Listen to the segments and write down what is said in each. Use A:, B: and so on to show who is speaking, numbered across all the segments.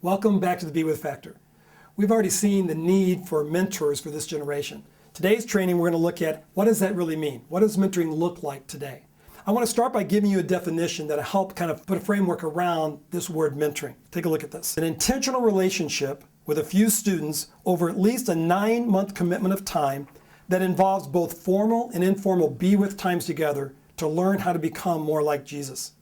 A: Welcome back to the Be With Factor. We've already seen the need for mentors for this generation. Today's training, we're going to look at what does that really mean? What does mentoring look like today? I want to start by giving you a definition that'll help kind of put a framework around this word mentoring. Take a look at this. An intentional relationship with a few students over at least a 9-month commitment of time that involves both formal and informal be with times together to learn how to become more like Jesus.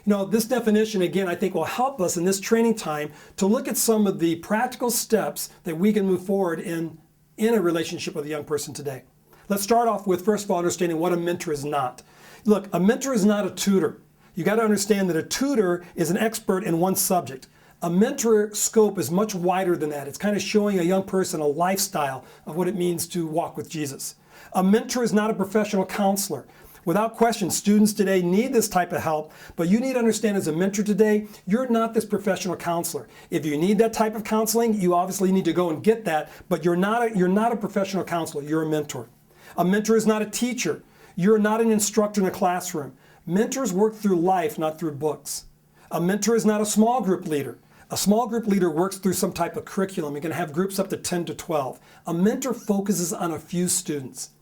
A: You know, this definition, again, I think will help us in this training time to look at some of the practical steps that we can move forward in a relationship with a young person today. Let's start off with, first of all, understanding what a mentor is not. Look, a mentor is not a tutor. You got to understand that a tutor is an expert in one subject. A mentor scope is much wider than that. It's kind of showing a young person a lifestyle of what it means to walk with Jesus. A mentor is not a professional counselor. Without question, students today need this type of help, but you need to understand as a mentor today, you're not this professional counselor. If you need that type of counseling, you obviously need to go and get that, but you're not a professional counselor, you're a mentor. A mentor is not a teacher. You're not an instructor in a classroom. Mentors work through life, not through books. A mentor is not a small group leader. A small group leader works through some type of curriculum. You're going to have groups up to 10 to 12. A mentor focuses on a few students.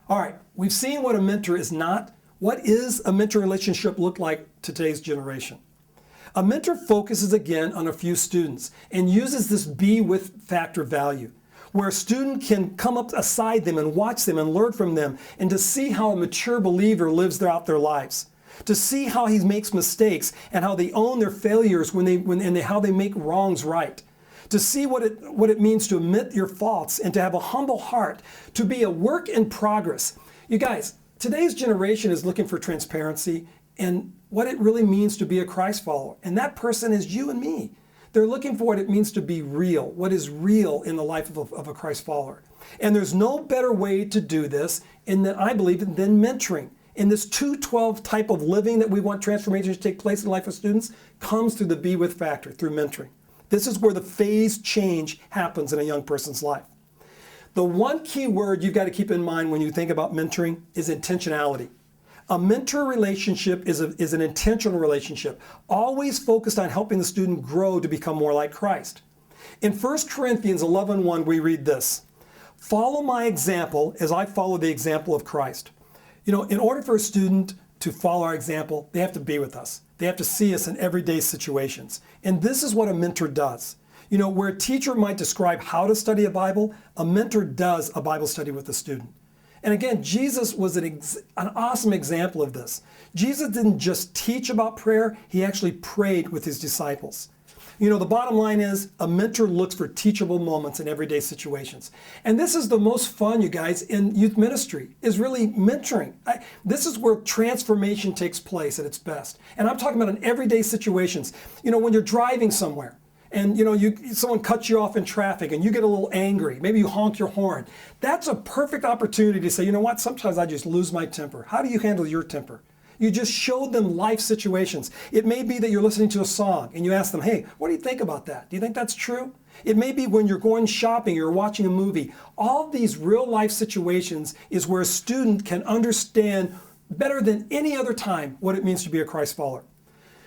A: All right, we've seen what a mentor is not. What is a mentor relationship look like to today's generation? A mentor focuses again on a few students and uses this be with factor value, where a student can come up beside them and watch them and learn from them and to see how a mature believer lives throughout their lives, to see how he makes mistakes and how they own their failures how they make wrongs right, to see what it means to admit your faults and to have a humble heart, to be a work in progress. You guys, today's generation is looking for transparency and what it really means to be a Christ follower. And that person is you and me. They're looking for what it means to be real, what is real in the life of a Christ follower. And there's no better way to do this I believe, than mentoring. And this 212 type of living that we want transformation to take place in the life of students comes through the be with factor, through mentoring. This is where the phase change happens in a young person's life. The one key word you've got to keep in mind when you think about mentoring is intentionality. A mentor relationship is an intentional relationship, always focused on helping the student grow to become more like Christ. In 1 Corinthians 11:1, we read this: "Follow my example as I follow the example of Christ." You know, in order for a student to follow our example, they have to be with us. They have to see us in everyday situations. And this is what a mentor does. You know, where a teacher might describe how to study a Bible, a mentor does a Bible study with the student. And again, Jesus was an awesome example of this. Jesus didn't just teach about prayer, he actually prayed with his disciples. You know, the bottom line is a mentor looks for teachable moments in everyday situations. And this is the most fun, you guys, in youth ministry, is really mentoring. This is where transformation takes place at its best. And I'm talking about in everyday situations. You know, when you're driving somewhere, and someone cuts you off in traffic and you get a little angry, maybe you honk your horn. That's a perfect opportunity to say, you know what, sometimes I just lose my temper. How do you handle your temper? You just show them life situations. It may be that you're listening to a song and you ask them, hey, what do you think about that? Do you think that's true? It may be when you're going shopping, you're watching a movie. All these real life situations is where a student can understand better than any other time what it means to be a Christ follower.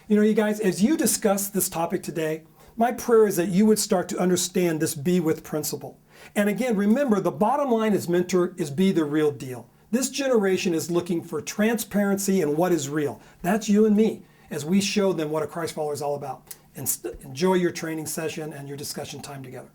A: You know, you guys, as you discuss this topic today, my prayer is that you would start to understand this be with principle. And again, remember, the bottom line as mentor is be the real deal. This generation is looking for transparency and what is real. That's you and me as we show them what a Christ follower is all about. And enjoy your training session and your discussion time together.